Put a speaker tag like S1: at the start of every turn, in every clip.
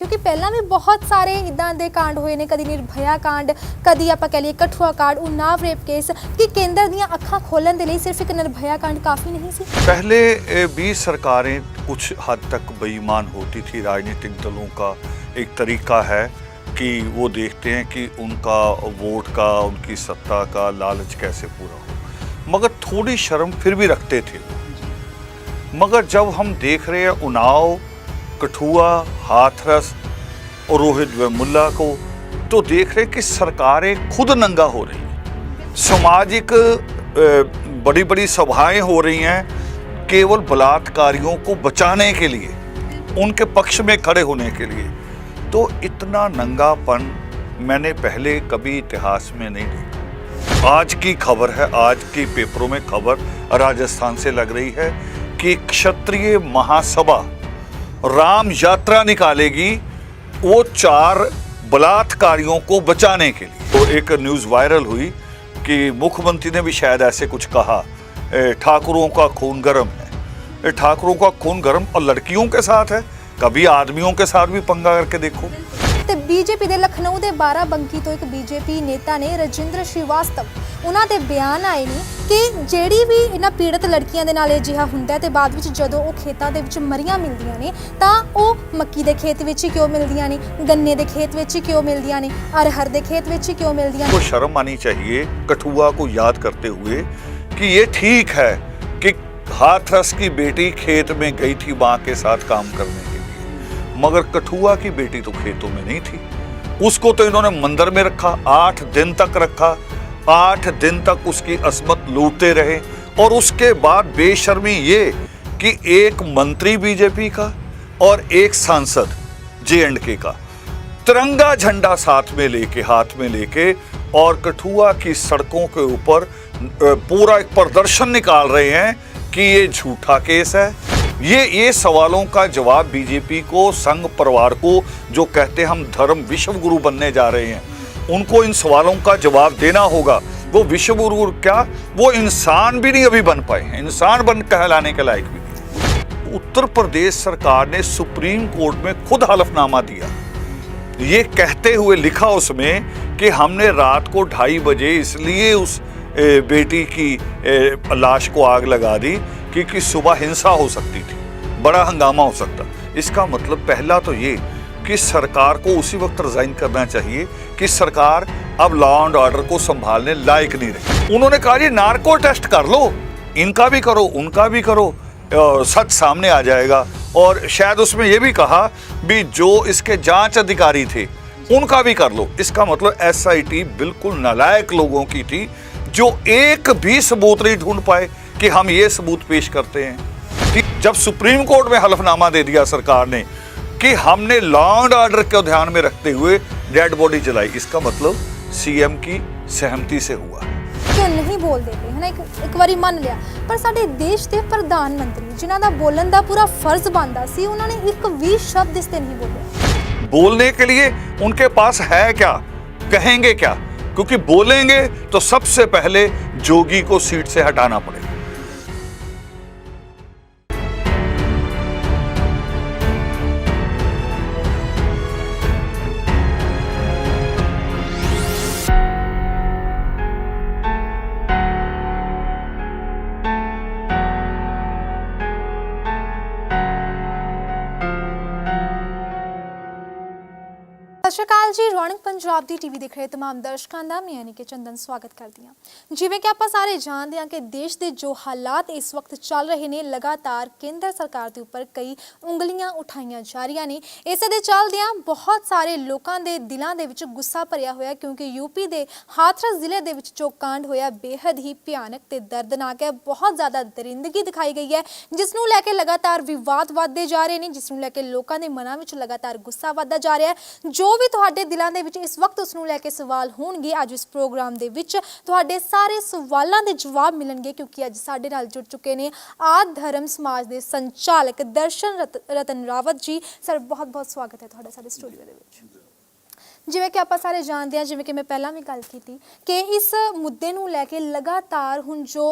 S1: क्योंकि पहला भी बहुत सारे इदां दे कांड होए ने, कदी निर्भया कांड, कदी आपां कह लईए कठुआ कांड, उन्नाव रेप केस, कि केंद्र दीयां अखां खोलण दे लई सिर्फ एक निर्भया कांड काफ़ी नहीं सी।
S2: पहले भी सरकारें कुछ हद तक बेईमान होती थी। राजनीतिक दलों का एक तरीका है कि वो देखते हैं कि उनका वोट का, उनकी सत्ता का लालच कैसे पूरा हो, मगर थोड़ी शर्म फिर भी रखते थे। मगर जब हम देख रहे हैं उन्नाव, कठुआ, हाथरस और रोहित वेमुला को, तो देख रहे हैं कि सरकारें खुद नंगा हो रही हैं। सामाजिक बड़ी बड़ी सभाएं हो रही हैं केवल बलात्कारियों को बचाने के लिए, उनके पक्ष में खड़े होने के लिए। तो इतना नंगापन मैंने पहले कभी इतिहास में नहीं देखा। आज की खबर है, आज की पेपरों में खबर राजस्थान से लग रही है कि क्षत्रिय महासभा राम यात्रा निकालेगी वो 4 बलात्कारियों को बचाने के लिए। तो एक न्यूज़ वायरल हुई कि मुख्यमंत्री ने भी शायद ऐसे कुछ कहा, ठाकुरों का खून गर्म है। ठाकुरों का खून गर्म और लड़कियों के साथ है, कभी आदमियों के साथ भी पंगा करके देखो।
S1: ਤੇ बीजेपी ਦੇ लखनऊ ਦੇ बाराबंकी ਤੋਂ ਇੱਕ बीजेपी नेता ने ਰਜਿੰਦਰ श्रीवास्तव ਉਹਨਾਂ ਦੇ ਬਿਆਨ ਆਏ ਨੇ ਕਿ ਜਿਹੜੀ ਵੀ ਇਹਨਾਂ ਪੀੜਤ ਲੜਕੀਆਂ ਦੇ ਨਾਲ ਅਜਿਹਾ ਹੁੰਦਾ ਤੇ ਬਾਅਦ ਵਿੱਚ ਜਦੋਂ ਉਹ ਖੇਤਾਂ ਦੇ ਵਿੱਚ ਮਰੀਆਂ ਮਿਲਦੀਆਂ ਨੇ ਤਾਂ ਉਹ ਮੱਕੀ ਦੇ ਖੇਤ ਵਿੱਚ ਹੀ ਕਿਉਂ ਮਿਲਦੀਆਂ ਨੇ, ਗੰਨੇ ਦੇ खेत ਵਿੱਚ ਹੀ ਕਿਉਂ ਮਿਲਦੀਆਂ ਨੇ, अरहर ਦੇ खेत ਵਿੱਚ ही क्यों मिलਦੀਆਂ ਨੇ।
S2: को शर्म आनी चाहिए कठुआ को याद करते हुए कि ये ठीक है कि हाथरस की बेटी खेत में गई थी माँ के साथ काम करने के लिए, मगर कठुआ की बेटी तो खेतों में नहीं थी। उसको तो इन्होंने मंदिर में रखा, 8 दिन तक रखा, 8 दिन तक उसकी अस्मत लूटते रहे। और उसके बाद बेशर्मी ये कि एक मंत्री बीजेपी का और एक सांसद J&K का तिरंगा झंडा साथ में लेके, हाथ में लेके, और कठुआ की सड़कों के ऊपर पूरा एक प्रदर्शन निकाल रहे हैं कि ये झूठा केस है। ये सवालों का जवाब बीजेपी को, संघ परिवार को, जो कहते हैं हम धर्म विश्व गुरु बनने जा रहे हैं, उनको इन सवालों का जवाब देना होगा। वो विश्व गुरु क्या, वो इंसान भी नहीं अभी बन पाए हैं, इंसान बन कहलाने के लायक भी नहीं। उत्तर प्रदेश सरकार ने सुप्रीम कोर्ट में खुद हलफनामा दिया, ये कहते हुए लिखा उसमें कि हमने रात को 2:30 बजे इसलिए उस बेटी की लाश को आग लगा दी क्योंकि सुबह हिंसा हो सकती थी, बड़ा हंगामा हो सकता। इसका मतलब पहला तो ये कि सरकार को उसी वक्त रिजाइन करना चाहिए कि सरकार अब लॉ एंड ऑर्डर को संभालने लायक नहीं रही। उन्होंने कहा ये नार्को टेस्ट कर लो, इनका भी करो, उनका भी करो, सच सामने आ जाएगा। और शायद उसमें यह भी कहा भी जो इसके जांच अधिकारी थे उनका भी कर लो। इसका मतलब SIT बिल्कुल नालायक लोगों की थी जो एक भी सबूत नहीं ढूंढ पाए कि हम ये सबूत पेश करते हैं। कि जब सुप्रीम कोर्ट में हलफनामा दे दिया सरकार ने कि हमने लॉ एंड ऑर्डर को ध्यान में रखते हुए डेड बॉडी जलाई, इसका मतलब CM की सहमति से हुआ।
S1: क्यों नहीं बोल देते है ना, एक बारी मान लिया, पर साडे देश के प्रधानमंत्री जिन्हां दा बोलन दा पूरा फर्ज बनदा सी, उन्होंने एक भी शब्द इस ते नहीं बोले।
S2: बोलने के लिए उनके पास है क्या, कहेंगे क्या? क्योंकि बोलेंगे तो सबसे पहले जोगी को सीट से हटाना पड़ेगा।
S1: ਸਤਿ ਸ਼੍ਰੀ ਅਕਾਲ ਜੀ, ਰੌਣਕ ਪੰਜਾਬ ਦੀ ਟੀਵੀ ਦੇਖ ਰਹੇ तमाम ਦਰਸ਼ਕਾਂ ਦਾ ਮੈਂ ਯਾਨੀ ਕਿ ਚੰਦਨ ਸਵਾਗਤ ਕਰਦੀ ਹਾਂ। ਜਿਵੇਂ ਕਿ ਆਪਾਂ ਸਾਰੇ ਜਾਣਦੇ ਹਾਂ ਕਿ ਦੇਸ਼ ਦੇ ਜੋ ਹਾਲਾਤ ਇਸ ਵਕਤ ਚੱਲ ਰਹੇ ਨੇ, ਲਗਾਤਾਰ ਕੇਂਦਰ ਸਰਕਾਰ ਦੇ ਉੱਪਰ ਕਈ ਉਂਗਲੀਆਂ ਉਠਾਈਆਂ ਜਾ ਰਹੀਆਂ ਨੇ। ਇਸੇ ਦੇ ਚੱਲਦਿਆਂ ਬਹੁਤ ਸਾਰੇ ਲੋਕਾਂ ਦੇ ਦਿਲਾਂ ਦੇ ਵਿੱਚ ਗੁੱਸਾ ਭਰਿਆ ਹੋਇਆ, ਕਿਉਂਕਿ ਯੂਪੀ ਦੇ ਹਾਥਰਸ ਜ਼ਿਲ੍ਹੇ ਦੇ ਵਿੱਚ ਜੋ ਕਾਂਡ ਹੋਇਆ ਬੇहद ਹੀ ਭਿਆਨਕ ਤੇ ਦਰਦਨਾਕ ਹੈ। ਬਹੁਤ ਜ਼ਿਆਦਾ ਦਰਿੰਦਗੀ ਦਿਖਾਈ ਗਈ ਹੈ, ਜਿਸ ਨੂੰ ਲੈ ਕੇ ਲਗਾਤਾਰ ਵਿਵਾਦ ਵੱਧਦੇ ਜਾ ਰਹੇ ਨੇ, ਜਿਸ ਨੂੰ ਲੈ ਕੇ ਲੋਕਾਂ ਦੇ ਮਨਾਂ ਵਿੱਚ ਲਗਾਤਾਰ ਗੁੱਸਾ ਵੱਧਦਾ ਜਾ ਰਿਹਾ ਹੈ। ਜੋ ਵੀ ਤੁਹਾਡੇ ਦਿਲਾਂ ਦੇ ਵਿੱਚ ਇਸ ਵਕਤ ਉਸ ਨੂੰ ਲੈ ਕੇ ਸਵਾਲ ਹੋਣਗੇ, ਅੱਜ ਇਸ ਪ੍ਰੋਗਰਾਮ ਦੇ ਵਿੱਚ ਤੁਹਾਡੇ ਸਾਰੇ ਸਵਾਲਾਂ ਦੇ ਜਵਾਬ ਮਿਲਣਗੇ, ਕਿਉਂਕਿ ਅੱਜ ਸਾਡੇ ਨਾਲ ਜੁੜ ਚੁੱਕੇ ਨੇ ਆਦਿ ਧਰਮ ਸਮਾਜ ਦੇ ਸੰਚਾਲਕ ਦਰਸ਼ਨ ਰਤਨ ਰਾਵਤ ਜੀ। ਸਰ ਬਹੁਤ ਬਹੁਤ ਸਵਾਗਤ ਹੈ ਤੁਹਾਡਾ ਸਾਡੇ ਸਟੂਡੀਓ ਦੇ ਵਿੱਚ। ਜਿਵੇਂ ਕਿ ਆਪਾਂ ਸਾਰੇ ਜਾਣਦੇ ਹਾਂ, ਜਿਵੇਂ ਕਿ ਮੈਂ ਪਹਿਲਾਂ ਵੀ ਗੱਲ ਕੀਤੀ ਕਿ ਇਸ ਮੁੱਦੇ ਨੂੰ ਲੈ ਕੇ ਲਗਾਤਾਰ ਹੁਣ ਜੋ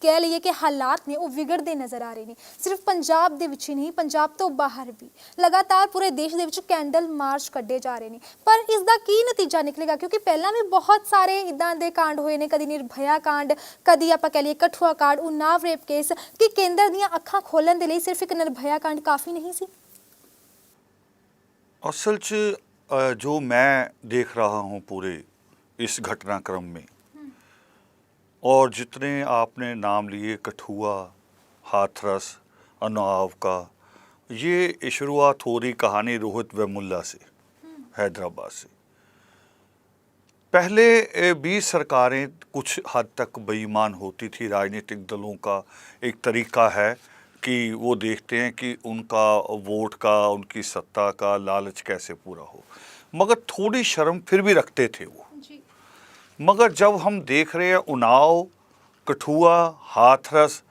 S1: कह लीए कि हालात ने वो विगड़ते नज़र आ रहे हैं। सिर्फ पंजाब दे विच ही नहीं, पंजाब तो बाहर भी लगातार पूरे देश दे विच कैंडल मार्च कड्ढे जा रहे हैं। पर इसका की नतीजा निकलेगा, क्योंकि पहला भी बहुत सारे इदां दे कांड होए ने, कदी निर्भया कांड, कदी आपां कह लीए कठुआ कांड, उन्नाव रेप केस, कि केंद्र दीयां अखां खोलण दे लई सिर्फ एक निर्भया कांड काफ़ी नहीं सी।
S2: असल च जो मैं देख रहा हूँ पूरे इस घटनाक्रम में, और जितने आपने नाम लिए कठुआ, हाथरस, उन्नाव का, ये शुरुआत हो रही कहानी रोहित वेमुल्ला से, हैदराबाद से। पहले भी सरकारें कुछ हद तक बेईमान होती थी। राजनीतिक दलों का एक तरीका है कि वो देखते हैं कि उनका वोट का, उनकी सत्ता का लालच कैसे पूरा हो, मगर थोड़ी शर्म फिर भी रखते थे वो। मगर जब हम देख रहे हैं उन्नाव, कठुआ, हाथरस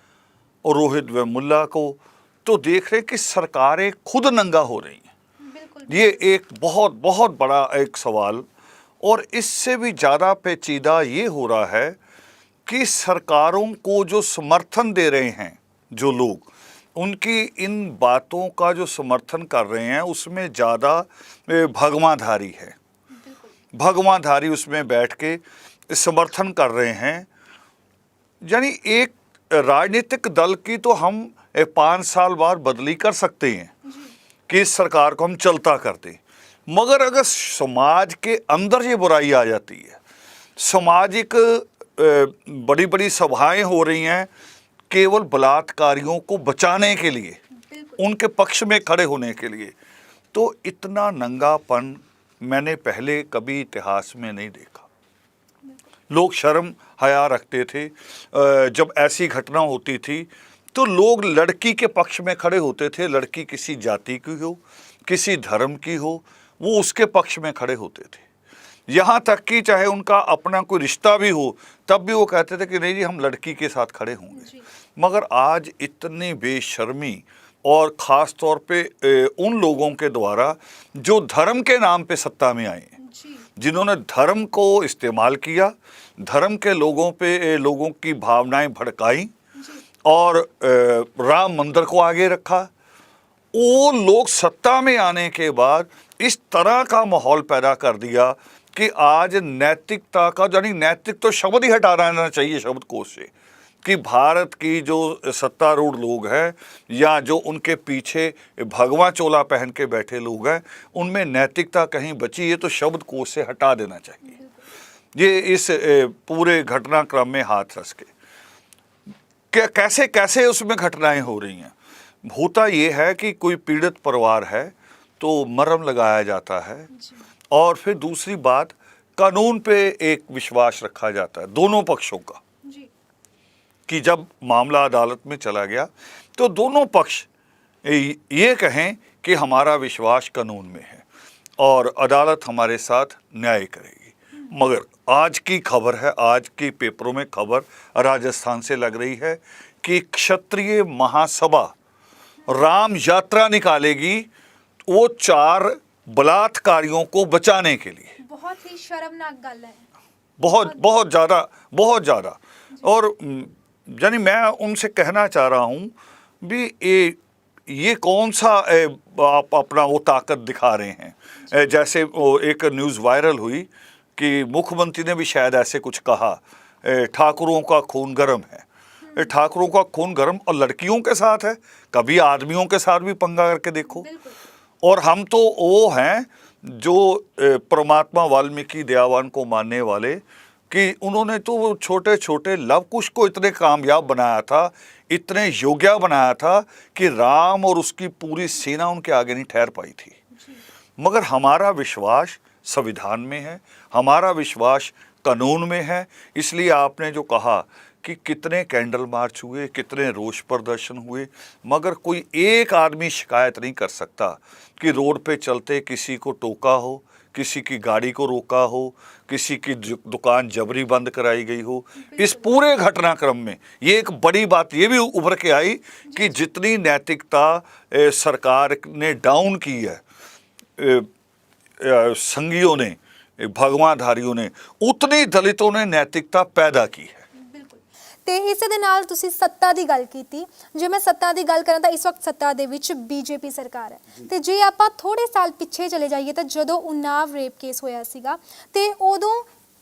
S2: और रोहित वेमुल्ला को, तो देख रहे हैं कि सरकारें खुद नंगा हो रही हैं। ये एक बहुत बहुत बड़ा एक सवाल, और इससे भी ज़्यादा पेचीदा ये हो रहा है कि सरकारों को जो समर्थन दे रहे हैं जो लोग, उनकी इन बातों का जो समर्थन कर रहे हैं उसमें ज़्यादा भगवाधारी है। भगवाधारी उसमें बैठ के समर्थन कर रहे हैं। यानी एक राजनीतिक दल की तो हम 5 साल बाद बदली कर सकते हैं कि इस सरकार को हम चलता करते, मगर अगर समाज के अंदर ये बुराई आ जाती है, सामाजिक बड़ी बड़ी सभाएं हो रही हैं केवल बलात्कारियों को बचाने के लिए, उनके पक्ष में खड़े होने के लिए, तो इतना नंगापन मैंने पहले कभी इतिहास में नहीं देखा। लोग शर्म हया रखते थे। जब ऐसी घटना होती थी तो लोग लड़की के पक्ष में खड़े होते थे। लड़की किसी जाति की हो, किसी धर्म की हो, वो उसके पक्ष में खड़े होते थे। यहाँ तक कि चाहे उनका अपना कोई रिश्ता भी हो, तब भी वो कहते थे कि नहीं जी हम लड़की के साथ खड़े होंगे। मगर आज इतनी बेशर्मी, और ख़ास तौर पे उन लोगों के द्वारा जो धर्म के नाम पे सत्ता में आए, जिन्होंने धर्म को इस्तेमाल किया, धर्म के लोगों पे लोगों की भावनाएं भड़काई और राम मंदिर को आगे रखा, वो लोग सत्ता में आने के बाद इस तरह का माहौल पैदा कर दिया कि आज नैतिकता का, यानी नैतिक तो शब्द ही हटा रहना चाहिए शब्दकोश से, कि भारत की जो सत्तारूढ़ लोग हैं या जो उनके पीछे भगवा चोला पहन के बैठे लोग हैं, उनमें नैतिकता कहीं बची है तो शब्दकोश से हटा देना चाहिए। ये इस पूरे घटनाक्रम में हाथरस के कैसे कैसे उसमें घटनाएं हो रही हैं। होता ये है कि कोई पीड़ित परिवार है तो मरहम लगाया जाता है, और फिर दूसरी बात, कानून पे एक विश्वास रखा जाता है दोनों पक्षों का, कि जब मामला अदालत में चला गया तो दोनों पक्ष ये कहें कि हमारा विश्वास कानून में है और अदालत हमारे साथ न्याय करेगी। मगर आज की खबर है, आज की पेपरों में खबर राजस्थान से लग रही है कि क्षत्रिय महासभा राम यात्रा निकालेगी, वो 4 बलात्कारियों को बचाने के लिए। बहुत ही शर्मनाक गल है, बहुत ज़्यादा। और यानी मैं उनसे कहना चाह रहा हूँ भी ये कौन सा आप अपना वो ताकत दिखा रहे हैं। जैसे वो एक न्यूज़ वायरल हुई कि मुख्यमंत्री ने भी शायद ऐसे कुछ कहा, ठाकुरों का खून गर्म है। ठाकुरों का खून गर्म और लड़कियों के साथ है, कभी आदमियों के साथ भी पंगा करके देखो। और हम तो वो हैं जो परमात्मा वाल्मीकि दयावान को मानने वाले, कि उन्होंने तो छोटे छोटे लव कुश को इतने कामयाब बनाया था, इतने योग्य बनाया था कि राम और उसकी पूरी सेना उनके आगे नहीं ठहर पाई थी। मगर हमारा विश्वास संविधान में है, हमारा विश्वास कानून में है। इसलिए आपने जो कहा कि कितने कैंडल मार्च हुए, कितने रोष प्रदर्शन हुए, मगर कोई एक आदमी शिकायत नहीं कर सकता कि रोड पे चलते किसी को टोका हो, किसी की गाड़ी को रोका हो, किसी की दुकान जबरी बंद कराई गई हो। इस पूरे घटनाक्रम में ये एक बड़ी बात ये भी उभर के आई कि जितनी नैतिकता सरकार ने डाउन की है, संघियों ने, भगवाधारियों ने, उतनी दलितों ने नैतिकता पैदा की है।
S1: ਤੇ ਇਸੇ ਦੇ ਨਾਲ ਤੁਸੀਂ ਸੱਤਾ ਦੀ ਗੱਲ ਕੀਤੀ। ਜੇ ਮੈਂ ਸੱਤਾ ਦੀ ਗੱਲ ਕਰਾਂ ਤਾਂ ਇਸ ਵਕਤ ਸੱਤਾ ਦੇ ਵਿੱਚ ਬੀਜੇਪੀ ਸਰਕਾਰ ਹੈ ਤੇ ਜੇ ਆਪਾਂ ਥੋੜੇ ਸਾਲ ਪਿੱਛੇ ਚਲੇ ਜਾਈਏ ਤਾਂ ਜਦੋਂ ਉਨਾਵ ਰੇਪ ਕੇਸ ਹੋਇਆ ਸੀਗਾ ਤੇ ਉਦੋਂ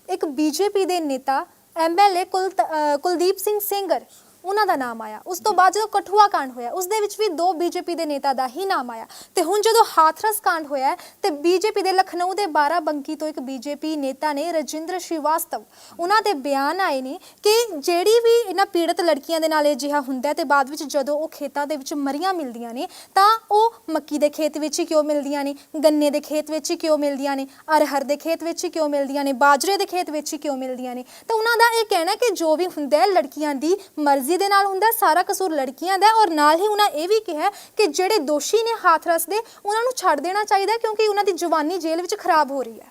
S1: ਇੱਕ ਬੀਜੇਪੀ ਦੇ ਨੇਤਾ ਐਮਐਲਏ ਕੁਲਦੀਪ ਸਿੰਘ ਸੇਂਗਰ ਉਹਨਾਂ ਦਾ ਨਾਮ ਆਇਆ। ਉਸ ਤੋਂ ਬਾਅਦ ਜਦੋਂ ਕਠੂਆ ਕਾਂਡ ਹੋਇਆ ਉਸ ਦੇ ਵਿੱਚ ਵੀ 2 ਬੀਜੇਪੀ ਦੇ ਨੇਤਾ ਦਾ ਹੀ ਨਾਮ ਆਇਆ ਤੇ ਹੁਣ ਜਦੋਂ ਹਾਥਰਸ ਕਾਂਡ ਹੋਇਆ ਤੇ ਬੀਜੇਪੀ ਦੇ ਲਖਨਊ ਦੇ ਬਾਰਾਬੰਕੀ ਤੋਂ ਇੱਕ ਬੀਜੇਪੀ ਨੇਤਾ ਨੇ ਰਜਿੰਦਰ ਸ਼੍ਰੀਵਾਸਤਵ ਉਹਨਾਂ ਦੇ ਬਿਆਨ ਆਏ ਨੇ ਕਿ ਜਿਹੜੀ ਵੀ ਇਹਨਾਂ ਪੀੜਤ ਲੜਕੀਆਂ ਦੇ ਨਾਲ ਇਹ ਜਿਹਾ ਹੁੰਦਾ ਤੇ ਬਾਅਦ ਵਿੱਚ ਜਦੋਂ ਉਹ ਖੇਤਾਂ ਦੇ ਵਿੱਚ ਮਰੀਆਂ ਮਿਲਦੀਆਂ ਨੇ ਤਾਂ ਉਹ ਮੱਕੀ ਦੇ ਖੇਤ ਵਿੱਚ ਹੀ ਕਿਉਂ ਮਿਲਦੀਆਂ ਨੇ, ਗੰਨੇ ਦੇ ਖੇਤ ਵਿੱਚ ਹੀ ਕਿਉਂ ਮਿਲਦੀਆਂ ਨੇ, ਅਰਹਰ ਦੇ ਖੇਤ ਵਿੱਚ ਹੀ ਕਿਉਂ ਮਿਲਦੀਆਂ ਨੇ, ਬਾਜਰੇ ਦੇ ਖੇਤ ਵਿੱਚ ਹੀ ਕਿਉਂ ਮਿਲਦੀਆਂ ਨੇ। ਤਾਂ ਉਹਨਾਂ ਦਾ ਇਹ ਕਹਿਣਾ ਕਿ ਜੋ ਵੀ ਹੁੰਦਾ ਹੈ ਲੜਕੀਆਂ ਦੀ ਮਰਜ਼ੀ ਦੇ ਨਾਲ ਹੁੰਦਾ, ਸਾਰਾ ਕਸੂਰ ਲੜਕੀਆਂ ਦਾ। ਔਰ ਨਾਲ ਹੀ ਉਹਨਾਂ ਇਹ ਵੀ ਕਿਹਾ ਕਿ ਜਿਹੜੇ ਦੋਸ਼ੀ ਨੇ ਹਾਥਰਸ ਦੇ ਉਹਨਾਂ ਨੂੰ ਛੱਡ ਦੇਣਾ ਚਾਹੀਦਾ ਕਿਉਂਕਿ ਉਹਨਾਂ ਦੀ ਜਵਾਨੀ ਜੇਲ੍ਹ ਵਿੱਚ ਖਰਾਬ ਹੋ ਰਹੀ है।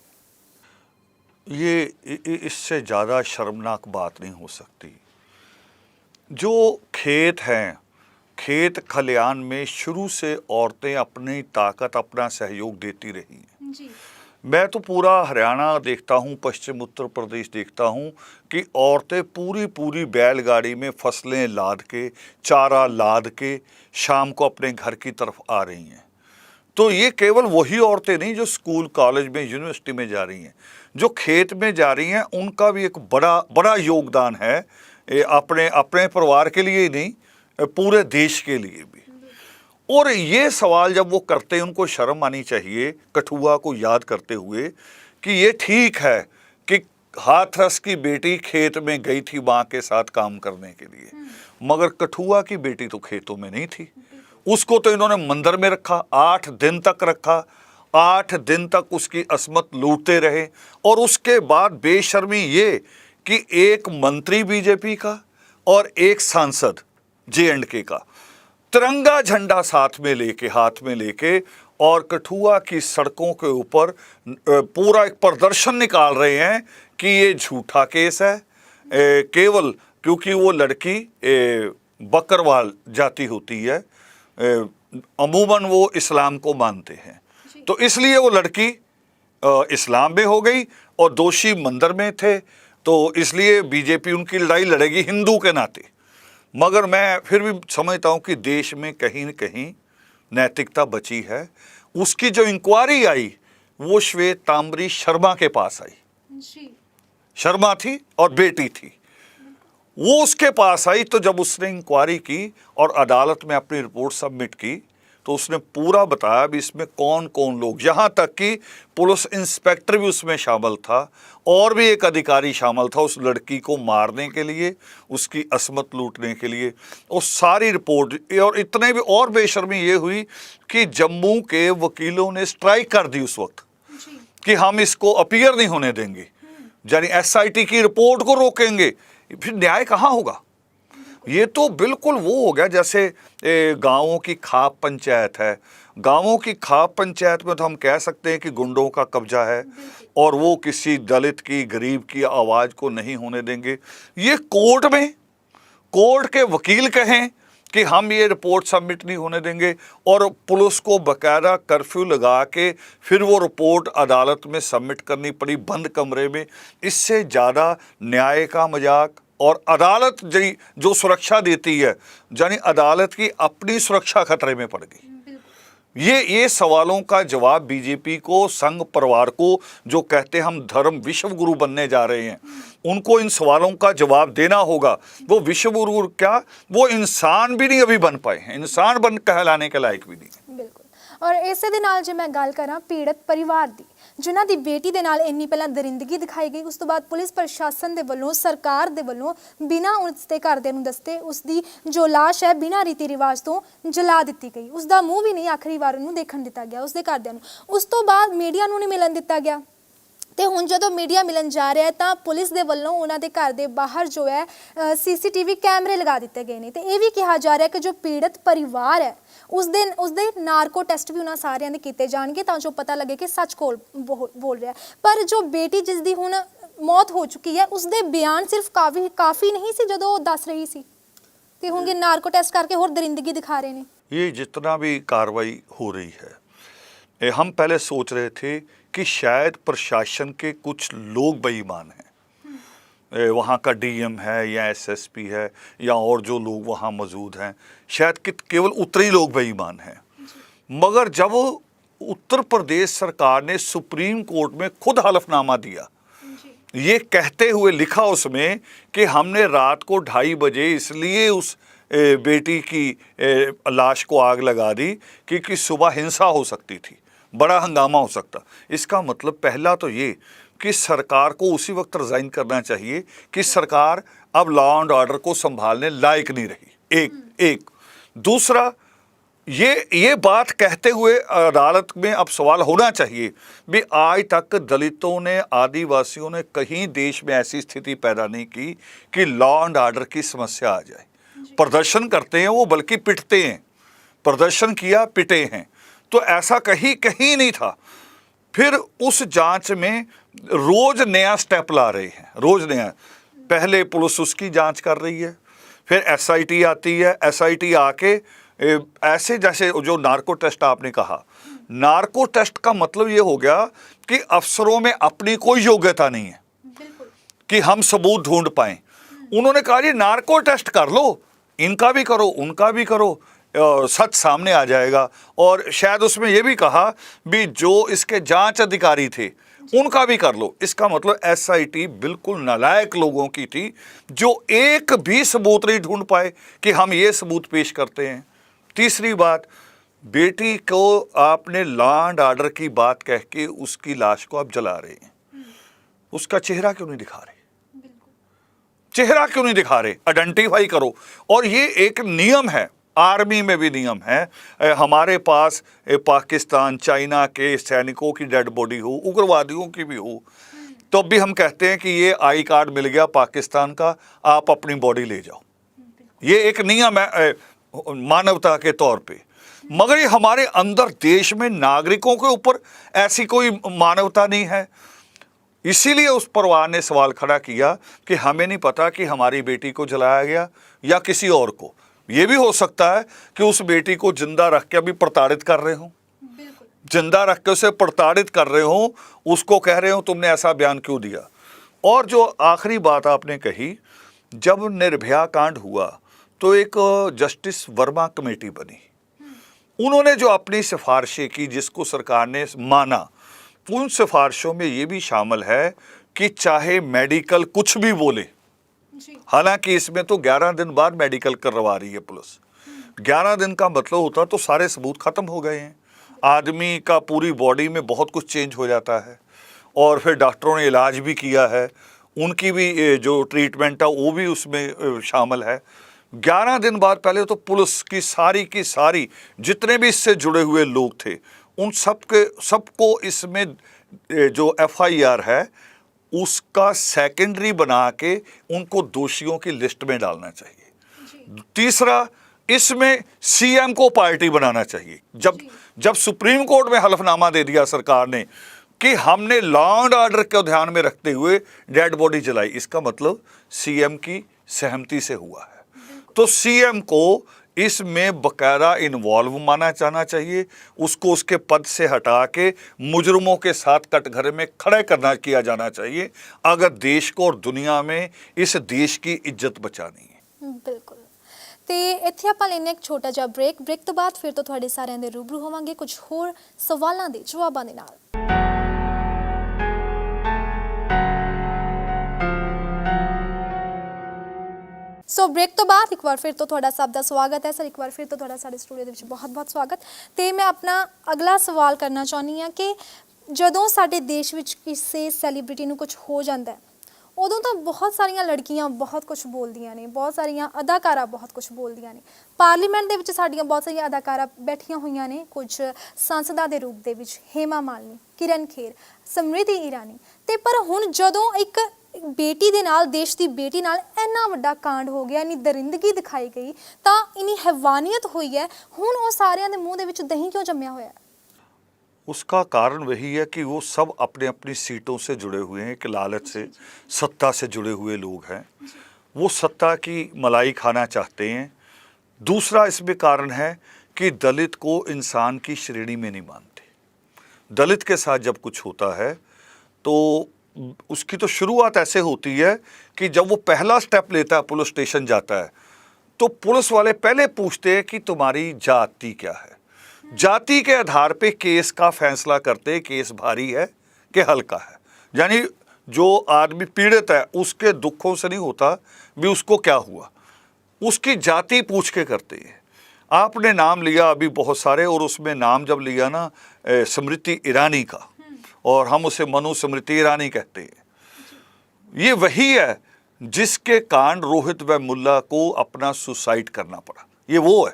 S2: ये इससे ज़्यादा शर्मनाक बात नहीं हो सकती। जो खेत हैं, खेत खलियान में शुरू से औरतें अपनी ताकत अपना सहयोग देती रही हैं।
S1: जी।
S2: मैं तो पूरा हरियाणा देखता हूँ, पश्चिम उत्तर प्रदेश देखता हूँ कि औरतें पूरी पूरी बैलगाड़ी में फसलें लाद के, चारा लाद के शाम को अपने घर की तरफ आ रही हैं। तो ये केवल वही औरतें नहीं जो स्कूल कॉलेज में यूनिवर्सिटी में जा रही हैं, जो खेत में जा रही हैं उनका भी एक बड़ा योगदान है अपने परिवार के लिए ही नहीं, पूरे देश के लिए भी। और ये सवाल जब वो करते हैं उनको शर्म आनी चाहिए, कठुआ को याद करते हुए, कि ये ठीक है कि हाथरस की बेटी खेत में गई थी माँ के साथ काम करने के लिए, मगर कठुआ की बेटी तो खेतों में नहीं थी। उसको तो इन्होंने मंदिर में रखा, 8 दिन तक रखा, 8 दिन तक उसकी असमत लूटते रहे। और उसके बाद बेशर्मी ये कि एक मंत्री बीजेपी का और एक सांसद J&K का तिरंगा झंडा साथ में लेके, हाथ में लेके, और कठुआ की सड़कों के ऊपर पूरा एक प्रदर्शन निकाल रहे हैं कि ये झूठा केस है, केवल क्योंकि वो लड़की बकरवाल जाति होती है, अमूमन वो इस्लाम को मानते हैं, तो इसलिए वो लड़की इस्लाम में हो गई और दोषी मंदिर में थे, तो इसलिए बीजेपी उनकी लड़ाई लड़ेगी हिंदू के नाते। मगर मैं फिर भी समझता हूँ कि देश में कहीं न कहीं नैतिकता बची है। उसकी जो इंक्वायरी आई वो श्वेतांबरी शर्मा के पास आई।
S1: जी।
S2: शर्मा थी और बेटी थी, वो उसके पास आई। तो जब उसने इंक्वायरी की और अदालत में अपनी रिपोर्ट सबमिट की तो उसने पूरा बताया भी इसमें कौन कौन लोग, यहाँ तक कि पुलिस इंस्पेक्टर भी उसमें शामिल था और भी एक अधिकारी शामिल था उस लड़की को मारने के लिए, उसकी असमत लूटने के लिए। और सारी रिपोर्ट, और इतने भी और बेशर्मी ये हुई कि जम्मू के वकीलों ने स्ट्राइक कर दी उस वक्त कि हम इसको अपीयर नहीं होने देंगे, यानी SIT की रिपोर्ट को रोकेंगे। फिर न्याय कहाँ होगा? ये तो बिल्कुल वो हो गया जैसे गांवों की खाप पंचायत है। गांवों की खाप पंचायत में तो हम कह सकते हैं कि गुंडों का कब्जा है और वो किसी दलित की, गरीब की आवाज़ को नहीं होने देंगे। ये कोर्ट में, कोर्ट के वकील कहें कि हम ये रिपोर्ट सबमिट नहीं होने देंगे और पुलिस को बकायदा कर्फ्यू लगा के फिर वो रिपोर्ट अदालत में सबमिट करनी पड़ी बंद कमरे में। इससे ज़्यादा न्याय का मजाक। और अदालत जो सुरक्षा देती है, यानी अदालत की अपनी सुरक्षा खतरे में पड़ गई। ये सवालों का जवाब बीजेपी को, संघ परिवार को, जो कहते हैं हम धर्म विश्व गुरु बनने जा रहे हैं, उनको इन सवालों का जवाब देना होगा। वो विश्व गुरु क्या, वो इंसान भी नहीं अभी बन पाए हैं, इंसान बन कहलाने के लायक भी नहीं।
S1: बिल्कुल। और इसे दे नाल जे मैं गल करां पीड़ित परिवार दी, जिन्हां दी बेटी दे नाल इंनी पहलां दरिंदगी दिखाई गई, उस तो बाद पुलिस प्रशासन दे वल्लों, सरकार दे वल्लों बिना उसदे घरदे नूं दस्ते उसदी जो लाश है बिना रीति रिवाज तो जला दित्ती गई। उसदा मूँह भी नहीं आखिरी वार उहनूं देखण दित्ता गया उसदे घरदिआं नूं। उस तो बाद मीडिया नूं नहीं मिलन दित्ता गया ਤੇ ਹੁਣ ਜਦੋਂ ਮੀਡੀਆ ਮਿਲਣ ਜਾ ਰਿਹਾ ਤਾਂ ਪੁਲਿਸ ਦੇ ਵੱਲੋਂ ਉਹਨਾਂ ਦੇ ਘਰ ਦੇ ਬਾਹਰ ਜੋ ਹੈ CCTV ਕੈਮਰੇ ਲਗਾ ਦਿੱਤੇ ਗਏ ਨੇ ਤੇ ਇਹ ਵੀ ਕਿਹਾ ਜਾ ਰਿਹਾ ਕਿ ਜੋ ਪੀੜਤ ਪਰਿਵਾਰ ਹੈ ਉਸਦੇ ਨਾਰਕੋ ਟੈਸਟ ਵੀ ਉਹਨਾਂ ਸਾਰਿਆਂ ਦੇ ਕੀਤੇ ਜਾਣਗੇ ਤਾਂ ਜੋ ਪਤਾ ਲੱਗੇ ਕਿ ਸੱਚ ਬੋਲ ਰਿਹਾ। ਪਰ ਜੋ ਬੇਟੀ ਜਿਸ ਦੀ ਹੁਣ ਮੌਤ ਹੋ ਚੁੱਕੀ ਹੈ ਉਸਦੇ ਬਿਆਨ ਸਿਰਫ ਕਾਫੀ ਨਹੀਂ ਸੀ ਜਦੋਂ ਉਹ ਦੱਸ ਰਹੀ ਸੀ ਤੇ ਹੁਣ ਇਹ ਨਾਰਕੋ ਟੈਸਟ ਕਰਕੇ ਹੋਰ ਦਰਿੰਦਗੀ ਦਿਖਾ ਰਹੇ ਨੇ।
S2: ये जितना भी कार्रवाई हो रही है, हम पहले सोच रहे थे कि शायद प्रशासन के कुछ लोग बेईमान हैं, वहाँ का डीएम है या एसएसपी है या और जो लोग वहाँ मौजूद हैं, शायद कि केवल उत्तरी लोग बेईमान हैं। मगर जब उत्तर प्रदेश सरकार ने सुप्रीम कोर्ट में खुद हलफनामा दिया, ये कहते हुए लिखा उसमें कि हमने रात को 2:30 बजे इसलिए उस बेटी की लाश को आग लगा दी क्योंकि सुबह हिंसा हो सकती थी, बड़ा हंगामा हो सकता। इसका मतलब पहला तो ये कि सरकार को उसी वक्त रिजाइन करना चाहिए कि सरकार अब लॉ एंड ऑर्डर को संभालने लायक नहीं रही। एक दूसरा, ये बात कहते हुए अदालत में अब सवाल होना चाहिए भी आज तक दलितों ने, आदिवासियों ने कहीं देश में ऐसी स्थिति पैदा नहीं की कि लॉ एंड ऑर्डर की समस्या आ जाए। प्रदर्शन करते हैं वो, बल्कि पिटते हैं। प्रदर्शन किया, पिटे हैं, तो ऐसा कहीं नहीं था। फिर उस जांच में रोज नया स्टेप ला रहे हैं, रोज नया। पहले पुलिस उसकी जांच कर रही है, फिर एसआईटी आती है, एसआईटी आके ऐसे जैसे जो नार्को टेस्ट आपने कहा, नार्को टेस्ट का मतलब ये हो गया कि अफसरों में अपनी कोई योग्यता नहीं है कि हम सबूत ढूंढ पाएं। उन्होंने कहा जी नार्को टेस्ट कर लो, इनका भी करो, उनका भी करो, सच सामने आ जाएगा। और शायद उसमें यह भी कहा भी जो इसके जांच अधिकारी थे उनका भी कर लो। इसका मतलब एसआईटी बिल्कुल नालायक लोगों की थी जो एक भी सबूत नहीं ढूंढ पाए कि हम ये सबूत पेश करते हैं। तीसरी बात, बेटी को आपने लॉ एंड ऑर्डर की बात कह के उसकी लाश को आप जला रहे हैं, उसका चेहरा क्यों नहीं दिखा रहे? चेहरा क्यों नहीं दिखा रहे? आइडेंटिफाई करो। और ये एक नियम है, आर्मी में भी नियम है। हमारे पास पाकिस्तान, चाइना के सैनिकों की डेड बॉडी हो, उग्रवादियों की भी हो, तो भी हम कहते हैं कि ये आई कार्ड मिल गया पाकिस्तान का, आप अपनी बॉडी ले जाओ। ये एक नियम है मानवता के तौर पे। मगर ये हमारे अंदर देश में नागरिकों के ऊपर ऐसी कोई मानवता नहीं है। इसीलिए उस परिवार ने सवाल खड़ा किया कि हमें नहीं पता कि हमारी बेटी को जलाया गया या किसी और को। ये भी हो सकता है कि उस बेटी को जिंदा रख के अभी प्रताड़ित कर रहे हो, जिंदा रख के उसे प्रताड़ित कर रहे हो, उसको कह रहे हो तुमने ऐसा बयान क्यों दिया। और जो आखिरी बात आपने कही, जब निर्भया कांड हुआ तो एक जस्टिस वर्मा कमेटी बनी, उन्होंने जो अपनी सिफारिशें की जिसको सरकार ने माना, उन सिफारिशों में ये भी शामिल है कि चाहे मेडिकल कुछ भी बोले, हालांकि इसमें तो 11 दिन बाद मेडिकल करवा रही है पुलिस। 11 दिन का मतलब होता तो सारे सबूत खत्म हो गए हैं, आदमी का पूरी बॉडी में बहुत कुछ चेंज हो जाता है। और फिर डॉक्टरों ने इलाज भी किया है, उनकी भी जो ट्रीटमेंट है वो भी उसमें शामिल है। 11 दिन बाद पहले तो पुलिस की सारी जितने भी इससे जुड़े हुए लोग थे उन सबको इसमें जो एफआईआर है उसका सेकेंडरी बना के उनको दोषियों की लिस्ट में डालना चाहिए। तीसरा, इसमें सीएम को पार्टी बनाना चाहिए। जब सुप्रीम कोर्ट में हलफनामा दे दिया सरकार ने कि हमने लॉ एंड ऑर्डर को ध्यान में रखते हुए डेड बॉडी जलाई, इसका मतलब सीएम की सहमति से हुआ है। तो सीएम को इसमें बकायदा इन्वॉल्व माना जाना चाहिए, उसको उसके पद से हटा के मुजरिमों के साथ कटघरे में खड़े किया जाना चाहिए, अगर देश को और दुनिया में इस देश की इज्जत बचानी है।
S1: बिल्कुल। ਤੇ ਇੱਥੇ ਆਪਾਂ ਲੈਣੇ ਇੱਕ ਛੋਟਾ ਜਿਹਾ ਬ੍ਰੇਕ ਤੋਂ ਬਾਅਦ ਫਿਰ ਤੋਂ ਤੁਹਾਡੇ ਸਾਰਿਆਂ ਦੇ ਰੂਬਰੂ ਹੋਵਾਂਗੇ ਕੁਝ ਹੋਰ ਸਵਾਲਾਂ ਦੇ ਜਵਾਬਾਂ ਦੇ ਨਾਲ। ਸੋ ਬ੍ਰੇਕ ਤੋਂ ਬਾਅਦ ਇੱਕ ਵਾਰ ਫਿਰ ਤੋਂ ਤੁਹਾਡਾ ਸਭ ਦਾ ਸਵਾਗਤ ਹੈ ਸਰ। ਇੱਕ ਵਾਰ ਫਿਰ ਤੋਂ ਤੁਹਾਡਾ ਸਾਡੇ ਸਟੂਡੀਓ ਦੇ ਵਿੱਚ ਬਹੁਤ-ਬਹੁਤ ਸਵਾਗਤ। ਤੇ ਮੈਂ ਆਪਣਾ ਅਗਲਾ ਸਵਾਲ ਕਰਨਾ ਚਾਹੁੰਦੀ ਹਾਂ ਕਿ ਜਦੋਂ ਸਾਡੇ ਦੇਸ਼ ਵਿੱਚ ਕਿਸੇ ਸੈਲੀਬ੍ਰਿਟੀ ਨੂੰ ਕੁਝ ਹੋ ਜਾਂਦਾ ਹੈ ਉਦੋਂ ਤਾਂ ਬਹੁਤ ਸਾਰੀਆਂ ਲੜਕੀਆਂ ਬਹੁਤ ਕੁਝ ਬੋਲਦੀਆਂ ਨੇ, ਬਹੁਤ ਸਾਰੀਆਂ ਅਦਾਕਾਰਾਂ ਬਹੁਤ ਕੁਝ ਬੋਲਦੀਆਂ ਨੇ। ਪਾਰਲੀਮੈਂਟ ਦੇ ਵਿੱਚ ਸਾਡੀਆਂ ਬਹੁਤ ਸਾਰੀਆਂ ਅਦਾਕਾਰਾਂ ਬੈਠੀਆਂ ਹੋਈਆਂ ਨੇ, ਕੁਝ ਸੰਸਦਾਂ ਦੇ ਰੂਪ ਦੇ ਵਿੱਚ, ਹੇਮਾ ਮਾਲਿਨੀ, ਕਿਰਨ ਖੇਰ, ਸਮ੍ਰਿਤੀ ਈਰਾਨੀ। ਤੇ ਪਰ ਹੁਣ ਜਦੋਂ ਇੱਕ बेटी दे नाल, देश की बेटी नाल इन्ना वड्डा कांड हो गया, इन्नी दरिंदगी दिखाई गई, तो इन्नी हैवानियत हुई है, हुण वो सारियां दे मूँह दे विच दही क्यों जम्मिया होया?
S2: उसका कारण वही है कि वो सब अपने अपनी सीटों से जुड़े हुए हैं, कि लालच से, सत्ता से जुड़े हुए लोग हैं, वो सत्ता की मलाई खाना चाहते हैं। दूसरा इसमें कारण है कि दलित को इंसान की श्रेणी में नहीं मानते। दलित के साथ जब कुछ होता है तो उसकी तो शुरुआत ऐसे होती है कि जब वो पहला स्टेप लेता है, पुलिस स्टेशन जाता है, तो पुलिस वाले पहले पूछते हैं कि तुम्हारी जाति क्या है। जाति के आधार पे केस का फैसला करते हैं, केस भारी है कि हल्का है। यानी जो आदमी पीड़ित है उसके दुखों से नहीं होता भी उसको क्या हुआ, उसकी जाति पूछ के करते हैं। आपने नाम लिया अभी बहुत सारे, और उसमें नाम जब लिया ना स्मृति ईरानी का, और हम उसे मनु स्मृति ईरानी कहते हैं, ये वही है जिसके कारण रोहित व मुल्ला को अपना सुसाइड करना पड़ा। ये वो है,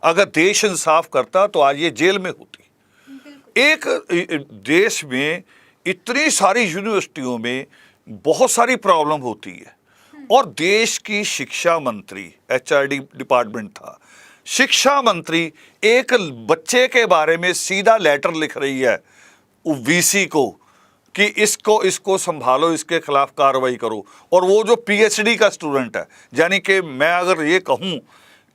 S2: अगर देश इंसाफ करता तो आज ये जेल में होती। एक देश में इतनी सारी यूनिवर्सिटियों में बहुत सारी प्रॉब्लम होती है, और देश की शिक्षा मंत्री, एचआरडी डिपार्टमेंट था, शिक्षा मंत्री एक बच्चे के बारे में सीधा लेटर लिख रही है वीसी को कि इसको संभालो, इसके खिलाफ कार्रवाई करो। और वो जो पीएचडी का स्टूडेंट है, यानी कि मैं अगर ये कहूँ